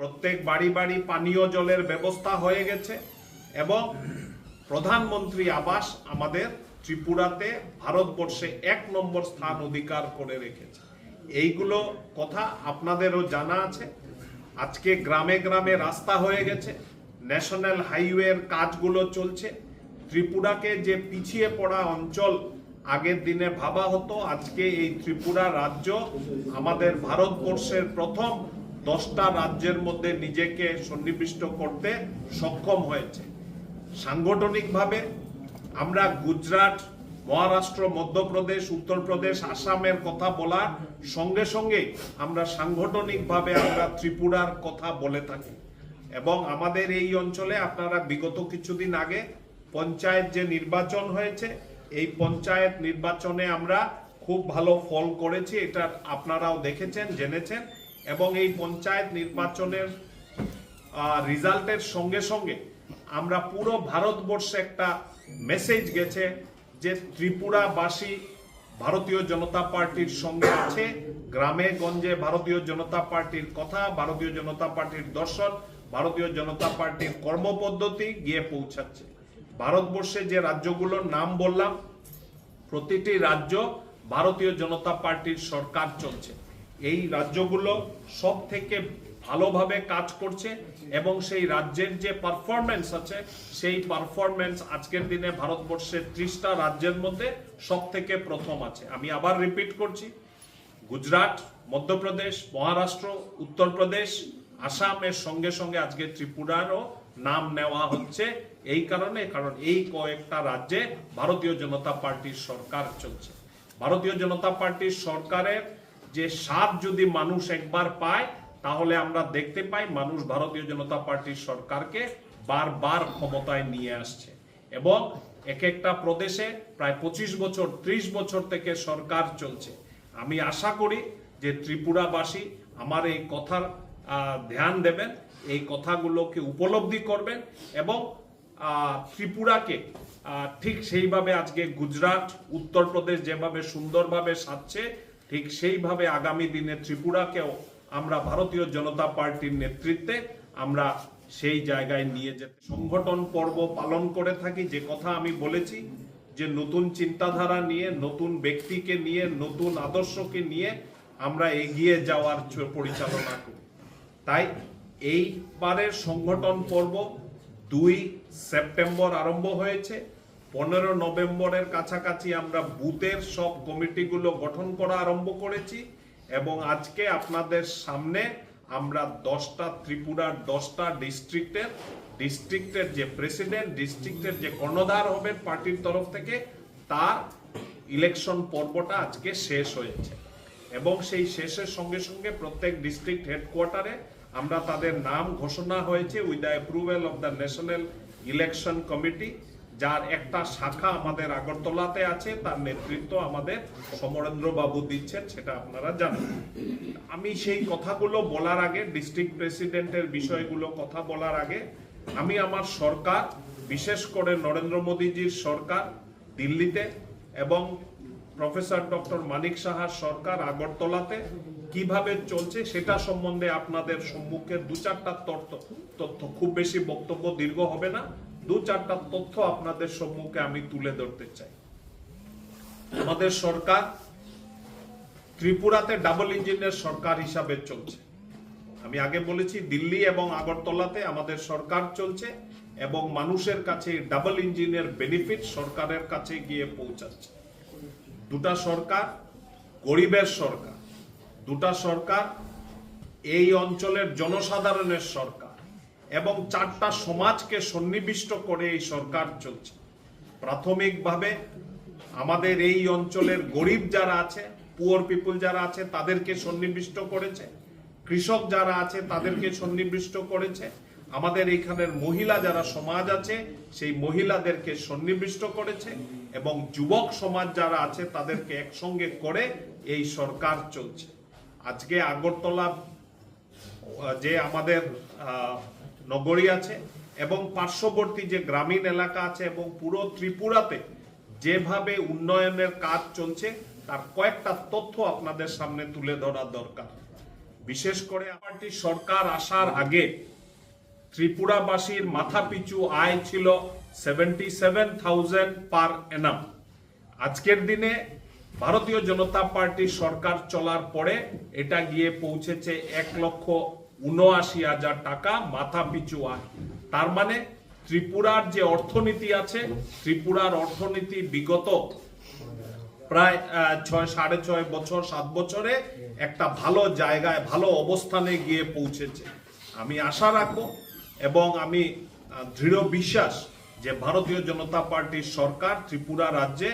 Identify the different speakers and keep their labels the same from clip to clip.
Speaker 1: প্রত্যেক বাড়ি বাড়ি পানীয় জলের ব্যবস্থা হয়ে গেছে এবং প্রধানমন্ত্রী আবাস আমাদের ত্রিপুরাতে ভারতবর্ষে 1 নম্বর স্থান অধিকার করে রেখেছে। এইগুলো কথা আপনাদেরও জানা আছে। আজকে গ্রামে গ্রামে রাস্তা হয়ে গেছে, ন্যাশনাল হাইওয়ের কাজগুলো চলছে। ত্রিপুরাকে যে পিছিয়ে পড়া অঞ্চল আগের দিনে ভাবা হতো, আজকে এই ত্রিপুরা রাজ্য আমাদের ভারতবর্ষের প্রথম 10টা রাজ্যের মধ্যে নিজেকে সন্নিবিষ্ট করতে সক্ষম হয়েছে। সাংগঠনিকভাবে আমরা গুজরাট, মহারাষ্ট্র, মধ্যপ্রদেশ, উত্তরপ্রদেশ, আসামের কথা বলার সঙ্গে সঙ্গে আমরা সাংগঠনিকভাবে আমরা ত্রিপুরার কথা বলে থাকি। এবং আমাদের এই অঞ্চলে আপনারা বিগত কিছুদিন আগে পঞ্চায়েত যে নির্বাচন হয়েছে, এই পঞ্চায়েত নির্বাচনে আমরা খুব ভালো ফল করেছি, এটা আপনারাও দেখেছেন, জেনেছেন। এবং এই পঞ্চায়েত নির্বাচনের রেজাল্টের সঙ্গে সঙ্গে আমরা পুরো ভারতবর্ষে একটা মেসেজ গেছে যে ত্রিপুরাবাসী ভারতীয় জনতা পার্টির সঙ্গে আছে। গ্রামে গঞ্জে ভারতীয় জনতা পার্টির কথা, ভারতীয় জনতা পার্টির দর্শন, ভারতীয় জনতা পার্টির কর্মপদ্ধতি গিয়ে পৌঁছাচ্ছে। ভারতবর্ষে যে রাজ্যগুলোর নাম বললাম, প্রতিটি রাজ্য ভারতীয় জনতা পার্টির সরকার চলছে। এই রাজ্যগুলো সব থেকে ভালোভাবে কাজ করছে এবং সেই রাজ্যের যে পারফরমেন্স আছে, সেই পারফরমেন্স আজকের দিনে ভারতবর্ষের 30টা রাজ্যের মধ্যে সব থেকে প্রথম আছে। আমি আবার রিপিট করছি, গুজরাট, মধ্যপ্রদেশ, মহারাষ্ট্র, উত্তরপ্রদেশ, আসামের সঙ্গে সঙ্গে আজকে ত্রিপুরারও নাম নেওয়া হচ্ছে। এই কারণে, কারণ এই কয়েকটা রাজ্যে ভারতীয় জনতা পার্টির সরকার চলছে। ভারতীয় জনতা পার্টির সরকারের যে স্বাদ যদি মানুষ একবার পায়, তাহলে আমরা দেখতে পাই মানুষ ভারতীয় জনতা পার্টির সরকারকে বারবার ক্ষমতায় নিয়ে আসছে এবং এক একটা প্রদেশে প্রায় 25 বছর 30 বছর থেকে সরকার চলছে। আমি আশা করি যে ত্রিপুরাবাসী আমার এই কথার ধ্যান দেবেন, এই কথাগুলোকে উপলব্ধি করবেন এবং ত্রিপুরাকে ঠিক সেইভাবে আজকে গুজরাট, উত্তরপ্রদেশ যেভাবে সুন্দরভাবে সাজছে, ঠিক সেইভাবে আগামী দিনে ত্রিপুরাকেও আমরা ভারতীয় জনতা পার্টির নেতৃত্বে আমরা সেই জায়গায় নিয়ে যেতে সংগঠন পর্ব পালন করে থাকি। যে কথা আমি বলেছি যে নতুন চিন্তাধারা নিয়ে, নতুন ব্যক্তিকে নিয়ে, নতুন আদর্শকে নিয়ে আমরা এগিয়ে যাওয়ার পরিচালনা করি। তাই এইবারের সংগঠন পর্ব 2 সেপ্টেম্বর আরম্ভ হয়েছে। 15 নভেম্বরের কাছাকাছি আমরা বুথের সব কমিটিগুলো গঠন করা আরম্ভ করেছি এবং আজকে আপনাদের সামনে আমরা 10টা ত্রিপুরার 10টা ডিস্ট্রিক্টের যে প্রেসিডেন্ট, ডিস্ট্রিক্টের যে কর্ণধার হবেন পার্টির তরফ থেকে, তার ইলেকশন পর্বটা আজকে শেষ হয়েছে এবং সেই শেষের সঙ্গে সঙ্গে প্রত্যেক ডিস্ট্রিক্ট হেডকোয়ার্টারে আমরা তাদের নাম ঘোষণা হয়েছে with the approval of the national election committee, যার একটা শাখা আমাদের আগরতলাতে আছে। তার নেতৃত্ব আমাদের সমরেন্দ্র বাবু দিচ্ছেন, সেটা আপনারা জানেন। আমি সেই কথাগুলো বলার আগে, ডিস্ট্রিক্ট প্রেসিডেন্টের বিষয়গুলো কথা বলার আগে, আমি আমার সরকার, বিশেষ করে নরেন্দ্র মোদীজির সরকার দিল্লিতে এবং প্রফেসর ডক্টর মানিক সাহার সরকার আগরতলাতে কিভাবে চলছে সেটা সম্বন্ধে আপনাদের সম্মুখে 2-4টা তথ্য, খুব বেশি বক্তব্য দীর্ঘ হবে না, 2-4টা তথ্য আপনাদের সম্মুখে আমি তুলে ধরতে চাই। আমাদের সরকার ত্রিপুরাতে ডাবল ইঞ্জিনের সরকার হিসাবে চলছে। আমি আগে বলেছি দিল্লি এবং আগরতলাতে আমাদের সরকার চলছে এবং মানুষের কাছে ডাবল ইঞ্জিনের বেনিফিট সরকারের কাছে গিয়ে পৌঁছাচ্ছে। 2টা সরকার গরিবের সরকার, 2টা সরকার এই অঞ্চলের জনসাধারণের সরকার এবং 4টা সমাজকে সন্নিবিষ্ট করে এই সরকার চলছে। প্রাথমিকভাবে আমাদের এই অঞ্চলের গরিব যারা আছে, পুয়ার পিপল যারা আছে, তাদেরকে সন্নিবিষ্ট করেছে। কৃষক যারা আছে তাদেরকে সন্নিবিষ্ট করেছে। আমাদের এইখানের মহিলা যারা সমাজ আছে, সেই মহিলাদেরকে সন্নিবিষ্ট করেছে এবং যুবক সমাজ যারা আছে তাদেরকে একসঙ্গে করে এই সরকার চলছে। আজকে আগরতলা যে আমাদের নগরী আছে এবং পার্শ্ববর্তী যে গ্রামীণ এলাকা আছে এবং পুরো ত্রিপুরাতে যেভাবে উন্নয়নের কাজ চলছে, তার কয়েকটা তথ্য আপনাদের সামনে তুলে ধরা দরকার। বিশেষ করে পার্টির সরকার আসার আগে ত্রিপুরাবাসীর মাথাপিছু আয় ছিল 77,000 পার এনাম। আজকের দিনে ভারতীয় জনতা পার্টির সরকার চলার পরে এটা গিয়ে পৌঁছেছে 1,79,000 টাকা মাথাপিছু আয়। তার মানে ত্রিপুরার যে অর্থনীতি আছে, ত্রিপুরার অর্থনীতি বিগত প্রায় 6.5 বছর 7 বছরে একটা ভালো জায়গায় ভালো অবস্থানে গিয়ে পৌঁছেছে। আমি আশা রাখবো এবং আমি দৃঢ় বিশ্বাস যে ভারতীয় জনতা পার্টির সরকার ত্রিপুরা রাজ্যে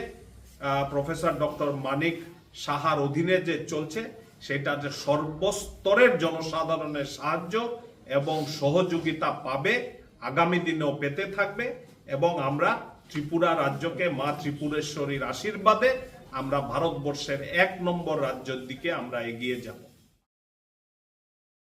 Speaker 1: প্রফেসর ডক্টর মানিক সাহার অধীনে যে চলছে সেটা যে সর্বস্তরের জনসাধারণের সাহায্য এবং সহযোগিতা পাবে, আগামী দিনেও পেতে থাকবে। এবং আমরা ত্রিপুরা রাজ্যকে মা ত্রিপুরেশ্বরীর আশীর্বাদে আমরা ভারতবর্ষের 1 নম্বর রাজ্যের দিকে আমরা এগিয়ে যাব।